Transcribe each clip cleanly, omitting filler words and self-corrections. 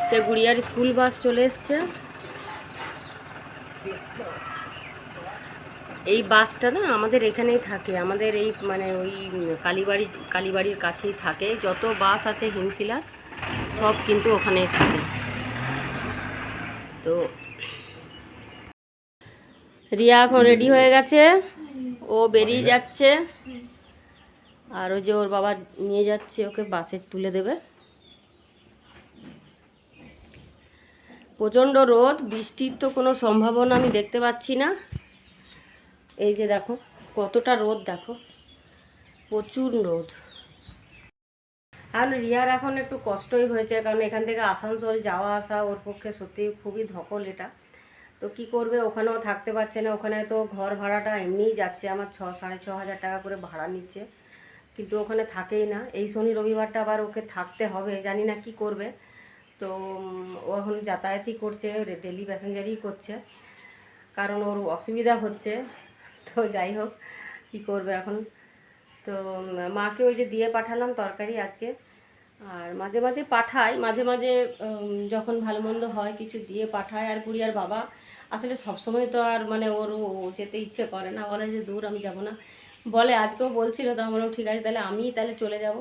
যে গুড়িয়ার school bus চলে এসছে। এই বাসটা না আমাদের এখানেই থাকে, আমাদের এই মানে ওই কালীবাড়ির কাছেই থাকে। যত বাস আছে হিমশিলা সব কিন্তু ওখানেই থাকে। তো রিয়া এখন রেডি হয়ে গেছে, ও বেরিয়ে যাচ্ছে। আর ওই যে ওর বাবা নিয়ে যাচ্ছে, ওকে বাসে তুলে দেবে। প্রচণ্ড রোদ, বৃষ্টির তো কোনো সম্ভাবনা আমি দেখতে পাচ্ছি না। এই যে দেখো কতটা রোদ, দেখো প্রচুর রোদ। আর রিয়ার এখন একটু কষ্টই হয়েছে, কারণ এখান থেকে আসানসোল যাওয়া আসা ওর পক্ষে সত্যি খুবই ধকল এটা। তো কি করবে, ওখানেও থাকতে পারছে না। ওখানে তো ঘর ভাড়াটা এমনিই যাচ্ছে আমার 6,500 টাকা করে ভাড়া নিচ্ছে, কিন্তু ওখানে থাকেই না। এই শনি রবিবারটা আবার ওকে থাকতে হবে, জানি না কি করবে। তো ও এখন যাতায়াতই করছে, ডেলি প্যাসেঞ্জারই করছে, কারণ ওর অসুবিধা হচ্ছে। তো যাই হোক, কী করবে এখন। তো মাকে ওই যে দিয়ে পাঠালাম তরকারি আজকে। আর মাঝে মাঝে পাঠাই, মাঝে মাঝে যখন ভালো মন্দ হয় কিছু দিয়ে পাঠায়। আর গুড়িয়ার বাবা আসলে সবসময় তো আর মানে ওর যেতে ইচ্ছে করে না, বলে যে দূর আমি যাব না। বলে আজকেও বলছিল, তো আমরা ঠিক আছে তাহলে আমিই তাহলে চলে যাব,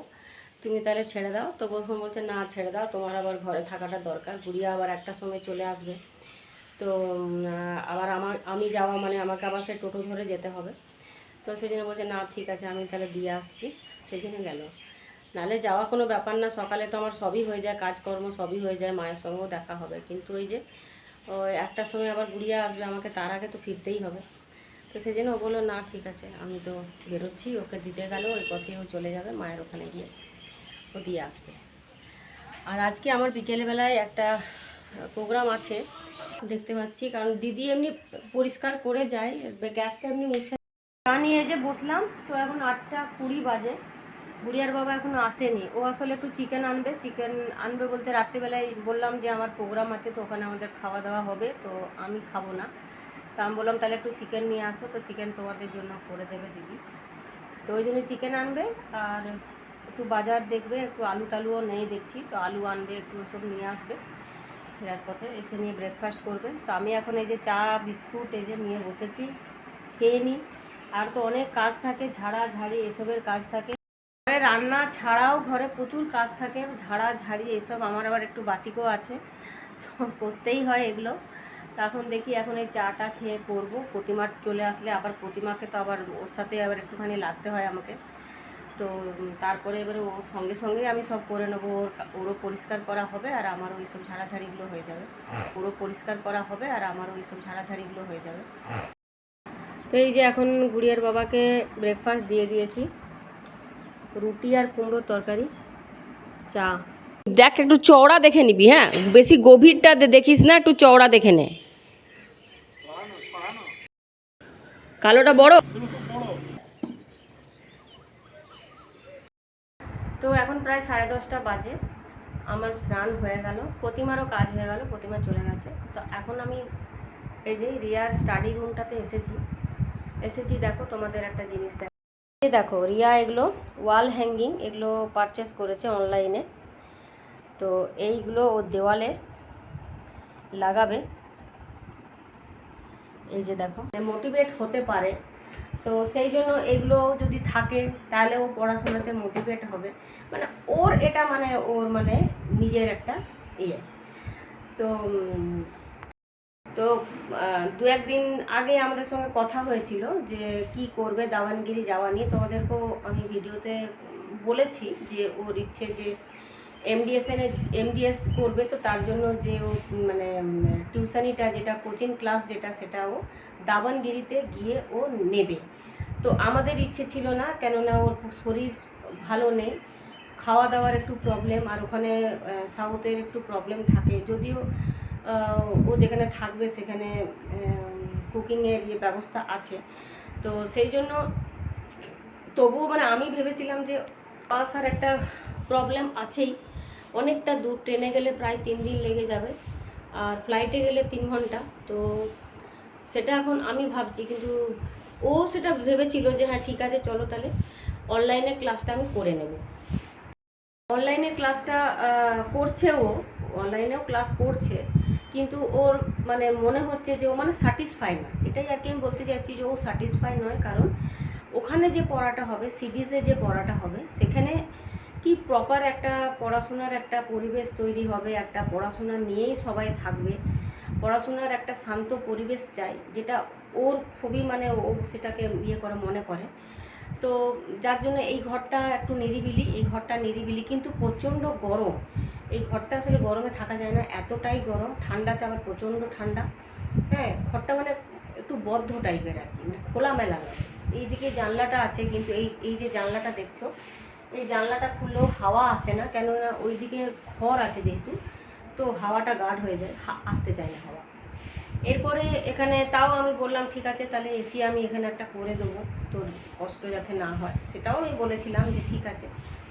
তুমি তাহলে ছেড়ে দাও। তো প্রথম বলছে না ছেড়ে দাও, তোমার আবার ঘরে থাকাটা দরকার, গুড়িয়া আবার একটা সময় চলে আসবে। তো আবার আমি যাওয়া মানে আমাকে আবার সে টোটো ধরে যেতে হবে। তো সেই জন্য বলছে না ঠিক আছে আমি তাহলে দিয়ে আসছি, সেই জন্য গেল। নাহলে যাওয়া কোনো ব্যাপার না, সকালে তো আমার সবই হয়ে যায়, কাজকর্ম সবই হয়ে যায়, মায়ের সঙ্গেও দেখা হবে। কিন্তু ওই যে ওই একটার সময় আবার গুড়িয়া আসবে, আমাকে তার আগে তো ফিরতেই হবে। তো সেই জন্য ও বললো না ঠিক আছে আমি তো বেরোচ্ছি, ওকে দিতে গেল ওই পথে ও চলে যাবে মায়ের ওখানে গিয়ে ও দিয়ে আসবে। আর আজকে আমার বিকেলবেলায় একটা প্রোগ্রাম আছে দেখতে পাচ্ছি, কারণ দিদি এমনি পরিষ্কার করে যায়, গ্যাসটা এমনি মুছে চা নিয়ে যে বসলাম। তো এখন 8:20 বাজে, গুড়িয়ার বাবা এখনও আসেনি। ও আসলে একটু চিকেন আনবে বলতে রাত্রিবেলায় বললাম যে আমার প্রোগ্রাম আছে, তো ওখানে আমাদের খাওয়া দাওয়া হবে, তো আমি খাবো না। তো আমি বললাম তাহলে একটু চিকেন নিয়ে আসো, তো চিকেন তোমাদের জন্য করে দেবে দিদি। তো ওই জন্য চিকেন আনবে, আর একটু বাজার দেখবে, একটু আলু টালুও নেই দেখছি, তো আলু আনবে, একটু সব নিয়ে আসবে। ফেরার পথে এসে নিয়ে ব্রেকফাস্ট করবে। তো আমি এখন এই যে চা বিস্কুট এই যে নিয়ে বসেছি, খেয়ে নিই। আর তো অনেক কাজ থাকে, ঝাড়াঝাড়ি এসবের কাজ থাকে, রান্না ছাড়াও ঘরে প্রচুর কাজ থাকে, ঝাড়াঝাড়ি এসব আমার আবার একটু বাতিকও আছে, তো করতেই হয় এগুলো। তো এখন দেখি এখন এই চাটা খেয়ে করবো। প্রতিমা চলে আসলে আবার প্রতিমাকে তো আবার ওর সাথে আবার একটুখানি লাগতে হয় আমাকে। তো তারপরে এবারে ওর সঙ্গে সঙ্গেই আমি সব করে নেবো। ওরও পরিষ্কার করা হবে আর আমারও ওই সব ঝাড়াঝাড়িগুলো হয়ে যাবে। ওরও পরিষ্কার করা হবে আর আমারও ওই সব ঝাড়াঝাড়িগুলো হয়ে যাবে। তো এই যে এখন গুড়িয়ার বাবাকে ব্রেকফাস্ট দিয়ে দিয়েছি, রুটি আর কুমড়োর তরকারি, চা। দেখ একটু চওড়া দেখে নিবি, হ্যাঁ বেশি গভীরটা দেখিস না, একটু চওড়া দেখে নে। কালোটা বড়। তো এখন প্রায় 10:30 বাজে, আমার স্নান হয়ে গেল, প্রতিমারও কাজ হয়ে গেল, প্রতিমা চলে গেছে। তো এখন আমি এই যে রিয়ার স্টাডি রুমটাতে এসেছি। দেখো তোমাদের একটা জিনিস দেখো, রিয়া এগুলো ওয়াল হ্যাঙ্গিং এগুলো পারচেস করেছে অনলাইনে। তো এইগুলো ও দেওয়ালে লাগাবে। এই যে দেখো মোটিভেট হতে পারে, তো সেই জন্য এগুলো যদি থাকে তাহলে ও পড়াশোনাতে মোটিভেট হবে। মানে ওর এটা মানে ওর মানে নিজের একটা ইয়ে। তো তো 2-1 দিন আগে আমাদের সঙ্গে কথা হয়েছিল যে কি করবে দাওয়ানগিরি যাওয়া নিয়ে। তোমাদেরকেও আমি ভিডিওতে বলেছি যে ওর ইচ্ছে যে এমডিএস করবে। তো তার জন্য যে ও মানে টিউশনিটা যেটা কোচিং ক্লাস যেটা সেটা ও দাওয়ানগিরিতে গিয়ে ও নেবে। তো আমাদের ইচ্ছে ছিল না, কেননা ওর শরীর ভালো নেই, খাওয়া দাওয়ার একটু প্রবলেম, আর ওখানে সাউথের একটু প্রবলেম থাকে। যদিও ও যেখানে থাকবে সেখানে কুকিংয়ের ব্যবস্থা আছে। তো সেই জন্য তবুও মানে আমি ভেবেছিলাম যে আসার একটা প্রবলেম আছেই, অনেকটা দূর, ট্রেনে গেলে প্রায় 3 দিন লেগে যাবে, আর ফ্লাইটে গেলে 3 ঘন্টা। তো সেটা এখন আমি ভাবছি, কিন্তু ও সেটা ভেবেছিল যে হ্যাঁ ঠিক আছে চলো তাহলে অনলাইনে ক্লাসটা আমি করে নেব। অনলাইনে ক্লাসটা করছে ও অনলাইনেও ক্লাস করছে, কিন্তু ওর মানে মনে হচ্ছে যে ও মানে স্যাটিসফাই নয়। এটাই আর কি আমি বলতে চাইছি যে ও স্যাটিসফাই নয়, কারণ ওখানে যে পড়াটা হবে, সিডিসে যে পড়াটা হবে, সেখানে কি প্রপার একটা পড়াশোনার একটা পরিবেশ তৈরি হবে, একটা পড়াশোনা নিয়েই সবাই থাকবে, পড়াশোনার একটা শান্ত পরিবেশ চাই, যেটা ওর খুবই মানে ও সেটাকে ইয়ে করে মনে করে। তো যার জন্য এই ঘরটা একটু নিরিবিলি, এই ঘরটা নিরিবিলি কিন্তু প্রচণ্ড গরম। এই ঘরটা আসলে গরমে থাকা যায় না, এতটাই গরম, ঠান্ডাতে আবার প্রচণ্ড ঠান্ডা। হ্যাঁ, ঘরটা মানে একটু বদ্ধ টাইপের আর কি, মানে খোলামেলা নয়। এইদিকে জানলাটা আছে, কিন্তু এই এই যে জানলাটা দেখছো, এই জানলাটা খুললেও হাওয়া আসে না, কেননা ওইদিকে ঘর আছে যেহেতু, তো হাওয়াটা গাঢ় হয়ে যায়, আসতে চায় না হাওয়া। এরপরে এখানে তাও আমি বললাম ঠিক আছে, তাহলে এসি আমি এখানে একটা করে দেবো, তোর কষ্ট যাতে না হয়, সেটাও আমি বলেছিলাম যে ঠিক আছে,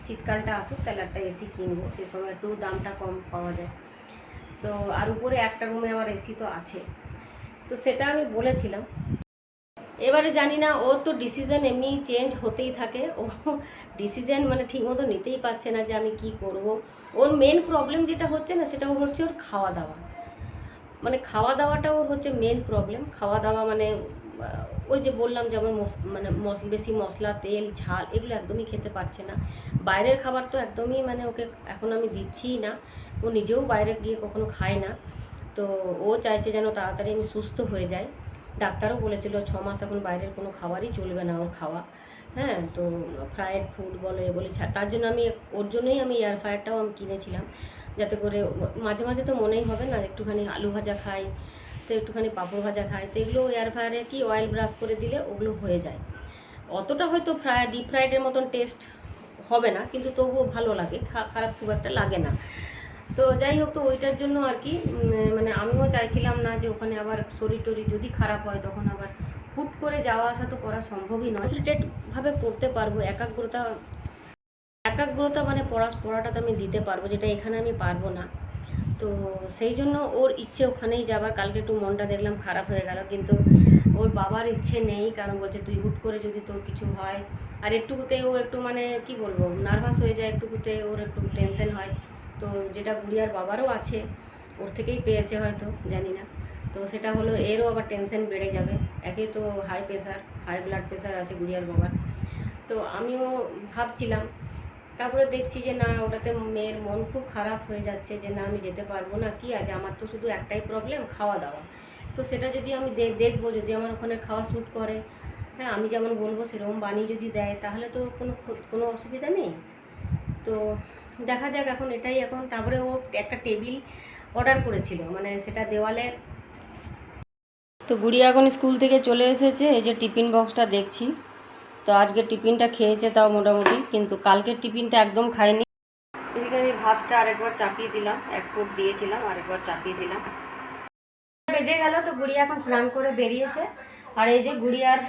শীতকালটা আসুক তাহলে একটা এসি কিনবো, সে সময় একটু দামটা কম পাওয়া যায়। তো আর উপরে একটা রুমে আমার এসি তো আছে, তো সেটা আমি বলেছিলাম। এবারে জানি না, ওর তো ডিসিশন এমনি চেঞ্জ হতেই থাকে, ও ডিসিশন মানে ঠিকমতো নিতেই পারছে না যে আমি কি করব। ওর মেন প্রবলেম যেটা হচ্ছে না, সেটা হচ্ছে ওর খাওয়া দাওয়া, মানে খাওয়া দাওয়াটা ওর হচ্ছে মেন প্রবলেম। খাওয়া দাওয়া মানে ওই যে বললাম, যেমন মানে বেশি মশলা, তেল, ঝাল এগুলো একদমই খেতে পারছে না। বাইরের খাবার তো একদমই মানে ওকে এখন আমি দিচ্ছিই না, ও নিজেও বাইরে গিয়ে কখনো খায় না। তো ও চাইছে যেন তাড়াতাড়ি আমি সুস্থ হয়ে যাই। ডাক্তারও বলেছিল 6 মাস এখন বাইরের কোনো খাবারই চলবে না ওর খাওয়া। হ্যাঁ, তো ফ্রায়েড ফুড বলে বলে তার জন্য আমি ওর জন্যই আমি এয়ার ফ্রায়ারটাও আমি কিনেছিলাম, যাতে করে মাঝে মাঝে তো মনেই হবে না একটুখানি আলু ভাজা খাই, তো একটুখানি পাঁপড় ভাজা খাই, তো এগুলো এয়ার ফ্রায়ারে কি অয়েল ব্রাশ করে দিলে ওগুলো হয়ে যায়। অতটা হয়তো ডিপ ফ্রাইডের মতন টেস্ট হবে না, কিন্তু তবুও ভালো লাগে, খারাপ খুব একটা লাগে না। তো যাই হোক, তো ওইটার জন্য আর কি মানে আমিও চাইছিলাম না যে ওখানে আবার শরীর টরীর যদি খারাপ হয় তখন আবার হুট করে যাওয়া আসা তো করা সম্ভবই নয়। কনসেন্ট্রেটভাবে পড়তে পারবো, একাগ্রতা মানে পড়াটা তো আমি দিতে পারবো, যেটা এখানে আমি পারবো না। তো সেই জন্য ওর ইচ্ছে ওখানেই যাবার। কালকে একটু মনটা দেখলাম খারাপ হয়ে গেল, কিন্তু ওর বাবার ইচ্ছে নেই, কারণ বলছে তুই হুট করে যদি তোর কিছু হয়, আর একটুকুতে ও একটু মানে কি বলবো নার্ভাস হয়ে যায়, একটুকুতে ওর একটু টেনশন হয়। তো যেটা গুড়িয়ার বাবারও আছে, ওর থেকেই পেয়েছে হয়তো, জানি না। তো সেটা হলো এরও আবার টেনশন বেড়ে যাবে, একে তো হাই ব্লাড প্রেশার আছে গুড়িয়ার বাবার। তো আমিও ভাবছিলাম, তারপরে দেখছি যে না, ওটাতে মেয়ের মন খুব খারাপ হয়ে যাচ্ছে, যে না আমি যেতে পারবো না, কি আছে, আমার তো শুধু একটাই প্রবলেম, খাওয়া দাওয়া। তো সেটা যদি আমি দেখবো, যদি আমার ওখানে খাওয়া শ্যুট করে, হ্যাঁ আমি যেমন বলবো সেরকম বানিয়ে যদি দেয়, তাহলে তো কোনো অসুবিধা নেই। তো দেখা যাক এখন এটাই এখন। তারপরে ও একটা টেবিল অর্ডার করেছিল, মানে সেটা দেওয়ালে। তো গুড়িয়া এখন স্কুল থেকে চলে এসেছে, এই যে টিফিন বক্সটা দেখছি। তো আজকে টিফিনটা খেয়েছে তাও মোটামুটি, কিন্তু কালকের টিফিনটা একদম খায়নি। এদিকে আমি ভাতটা আরেকবার চাপিয়ে দিলাম, 1 ফুট দিয়েছিলাম, আরেকবার চাপিয়ে দিলাম। বেজে গেল, তো গুড়িয়া এখন স্নান করে বেরিয়েছে। আর এই যে গুড়িয়ার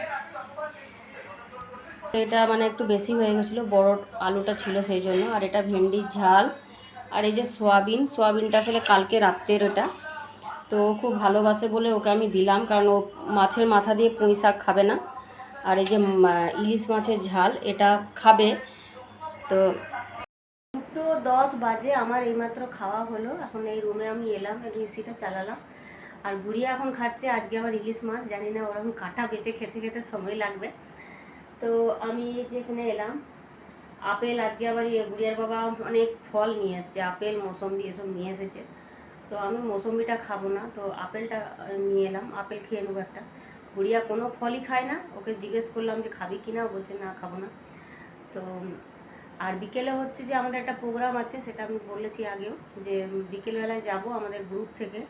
এটা মানে একটু বেশি হয়ে গেছিলো, বড় আলুটা ছিল সেই জন্য। আর এটা ভেন্ডির ঝাল, আর এই যে সোয়াবিনটা আসলে কালকে রাত্রের এটা। তো খুব ভালোবাসে বলে ওকে আমি দিলাম, কারণ ও মাছের মাথা দিয়ে পুঁই শাক খাবে না। আর এই যে ইলিশ মাছের ঝাল এটা খাবে। তো 2:10 বাজে আমার এইমাত্র খাওয়া হলো, এখন এই রুমে আমি এলাম, একটু এসিটা চালালাম। আর গুড়িয়া এখন খাচ্ছে আজকে আবার ইলিশ মাছ, জানি না ওরকম কাঁটা বেছে খেতে খেতে সময় লাগবে। তো আমি যেখানে এলাম, আপেল আজকে আবার গুড়িয়ার বাবা অনেক ফল নিয়ে এসছে, আপেল মৌসম্বি এসব নিয়ে এসেছে। তো আমি মৌসম্বিটা খাবো না, তো আপেলটা নিয়ে এলাম, আপেল খেয়ে নেবো একটা। গুড়িয়া কোনো ফলই খায় না, ওকে জিজ্ঞেস করলাম যে খাবি কি না, বলছে না খাবো না। তো আর বিকেলে হচ্ছে যে আমাদের একটা প্রোগ্রাম আছে, সেটা আমি বলেছি আগেও, যে বিকেলবেলায় যাব আমাদের গ্রুপ থেকে,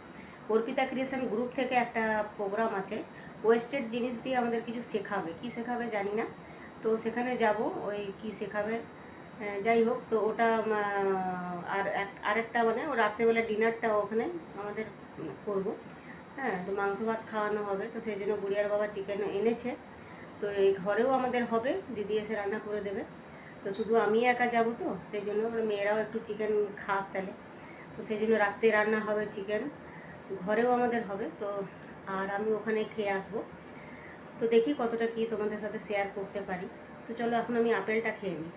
অর্পিতা ক্রিয়েশন গ্রুপ থেকে একটা প্রোগ্রাম আছে। ওয়েস্টেড জিনিস দিয়ে আমাদের কিছু শেখাবে, কি শেখাবে জানি না। তো সেখানে যাব, ওই কি শেখাবে যাই হোক। তো ওটা আরেকটা মানে ও রাত্রেবেলা ডিনারটা ওখানে আমাদের করব। হ্যাঁ, তো মাংস ভাত খাওয়ানো হবে, তো সেই জন্য গুড়িয়ার বাবা চিকেন এনেছে। তো এই ঘরেও আমাদের হবে, দিদি এসে রান্না করে দেবে। তো শুধু আমি একা যাব, তো সেই জন্য মেয়েরাও একটু চিকেন খাক তাহলে। তো সেই জন্য রাত্রে রান্না হবে চিকেন, ঘরেও আমাদের হবে। তো আর আমি ওখানে খেয়ে আসবো। তো দেখি কতটা কি তোমাদের সাথে শেয়ার করতে পারি। তো চলো এখন আমি আপেলটা খেয়ে নিই।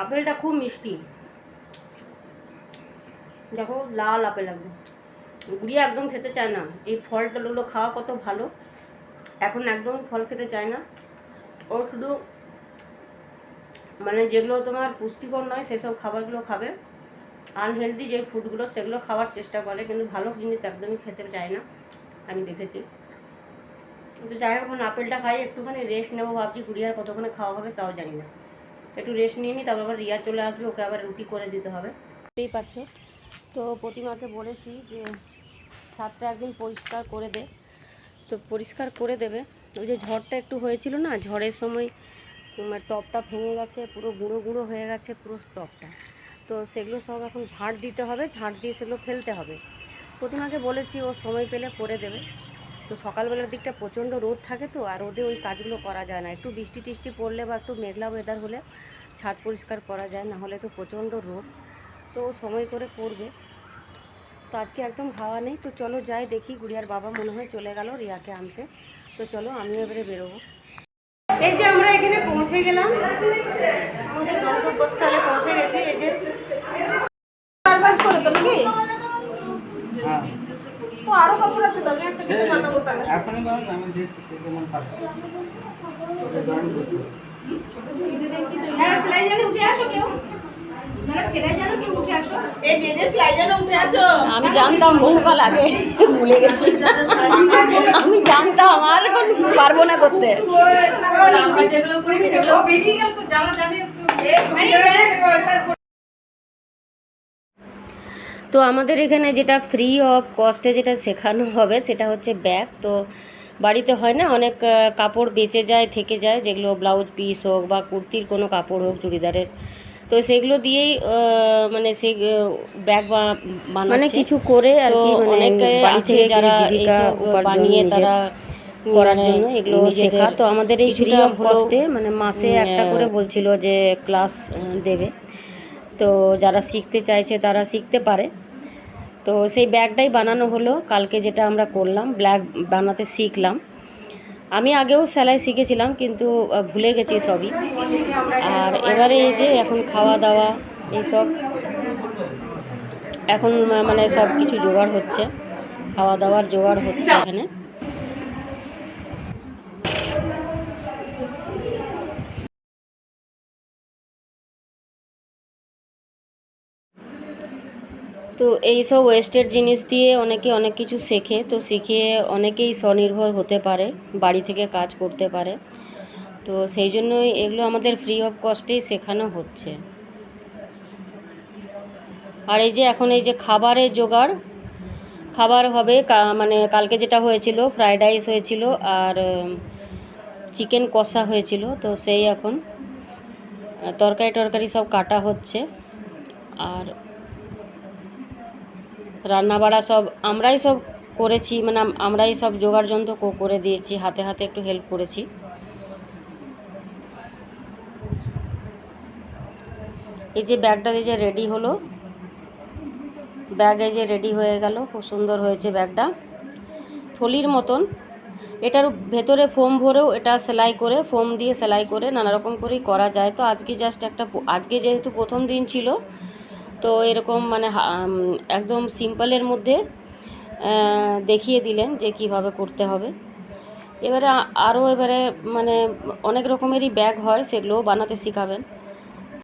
আপেলটা খুব মিষ্টি, দেখো লাল আপেল একদম, গুড়িয়া একদম খেতে চায় না। এই ফল টলগুলো খাওয়া কত ভালো, এখন একদম ফল খেতে চায় না। ও শুধু মানে যেগুলো তোমার পুষ্টিকর নয় সেসব খাবারগুলো খাবে, আনহেলদি যে ফুডগুলো সেগুলো খাওয়ার চেষ্টা করে, কিন্তু ভালো জিনিস একদমই খেতে চায় না, আমি দেখেছি। কিন্তু যাই হোক, এখন আপেলটা খাই, একটুখানি রেস্ট নেবো ভাবছি। গুড়িয়ার কতক্ষণে খাওয়া হবে তাও জানি না, একটু রেস্ট নিয়ে নিই, তারপর আবার রিয়া চলে আসবে, ওকে আবার রুটি করে দিতে হবে। বুঝতেই পারছো তো, প্রতিমাকে বলেছি যে ছাদটা একদিন পরিষ্কার করে দে, তো পরিষ্কার করে দেবে। ওই যে ঝড়টা একটু হয়েছিল না, ঝড়ের সময় টবটা ভেঙে গেছে, পুরো গুঁড়ো গুঁড়ো হয়ে গেছে পুরো টবটা, তো সেগুলো সব এখন ঝাড় দিতে হবে, ঝাড় দিয়ে সেগুলো ফেলতে হবে। প্রতিমাকে বলেছি ও সময় পেলে করে দেবে। তো সকালবেলার দিকটা প্রচণ্ড রোদ থাকে তো, আর রোদে ওই কাজগুলো করা যায় না, একটু বৃষ্টি টিষ্টি পড়লে বা একটু মেঘলা ওয়েদার হলে ছাদ পরিষ্কার করা যায়, না হলে তো প্রচণ্ড রোদ, তো সময় করে করবে। তো আজকে একদম হাওয়া নেই, তো চলো যাই দেখি। গুড়িয়ার বাবা মনে হয় চলে গেল রিয়াকে আনতে, তো চলো আমিও এবারে বেরোবো। এই যে আমরা এখানে পৌঁছে গেলাম, আমাদের গন্তব্যস্থলে পৌঁছে গেছি। এই যে আরো কাপড় আছে, তবে একটা এখনই বলেন আমি দেখছি কেমন পাবো। যারা সেলাই জানে উঠে আসো কেউ, যারা সেলাই জানো কেউ উঠে আসো। এই যে সেলাই জানো উঠে আসো। আমি জানতাম বহুকাল আগে, ভুলে গেছি। আমি জানতাম, আর এখন পারবো না করতে। আমরা যেগুলো করি সেগুলো বেরিয়ে গেল, তো যারা জানে তো আমাদের এখানে যেটা ফ্রি অফ কস্টে যেটা শেখানো হবে সেটা হচ্ছে ব্যাগ। তো বাড়িতে হয় না অনেক কাপড় বেঁচে যায়, থেকে যায়, যেগুলো ব্লাউজ পিস হোক বা কুর্তির কোনো কাপড় হোক, চুড়িদারের, তো সেগুলো দিয়েই মানে সেই ব্যাগ বানাচ্ছে, মানে কিছু করে আর কি, অনেকে বাড়ি থেকে যারা জীবিকা বানিয়ে তারা করার জন্য এগুলো শেখা। তো আমাদের এই ফ্রি অফ কস্টে মানে মাসে একটা করে বলছিল যে ক্লাস দেবে, তো যারা শিখতে চাইছে তারা শিখতে পারে। তো সেই ব্যাগটাই বানানো হলো কালকে, যেটা আমরা করলাম, ব্যাগ বানাতে শিখলাম। আমি আগেও সেলাই শিখেছিলাম কিন্তু ভুলে গেছি সবই। আর এবারে এই যে এখন খাওয়া দাওয়া এইসব এখন মানে সব কিছু জোগাড় হচ্ছে, খাওয়া দাওয়ার জোগাড় হচ্ছে এখানে। তো এইসব ওয়েস্টেড জিনিস দিয়ে অনেকে অনেক কিছু শেখে, তো শিখে অনেকেই স্বনির্ভর হতে পারে, বাড়ি থেকে কাজ করতে পারে। তো সেই জন্যই এগুলো আমাদের ফ্রি অফ কস্টেই শেখানো হচ্ছে। আর এই যে এখন এই যে খাবারের জোগাড়, খাবার হবে মানে কালকে যেটা হয়েছিল ফ্রায়েড রাইস হয়েছিল আর চিকেন কষা হয়েছিল, তো সেই এখন তরকারি টরকারি সব কাটা হচ্ছে। আর রান্নাবাড়া সব আমরাই সব করেছি, মানে আমরাই সব জোগাড় যন্ত্র করে দিয়েছি, হাতে হাতে একটু হেল্প করেছি। এই যে ব্যাগটা এই যে রেডি হলো, ব্যাগ এই যে রেডি হয়ে গেল, খুব সুন্দর হয়েছে ব্যাগটা, থলির মতন। এটার ভেতরে ফোম ভরেও এটা সেলাই করে, ফোম দিয়ে সেলাই করে নানা রকম করেই করা যায়। তো আজকে জাস্ট একটা, আজকে যেহেতু প্রথম দিন ছিল, তো এরকম মানে একদম সিম্পলের মধ্যে দেখিয়ে দিলেন যে কিভাবে করতে হবে। এবারে আরও এবারে মানে অনেক রকমেরই ব্যাগ হয়, সেগুলোও বানাতে শেখাবেন।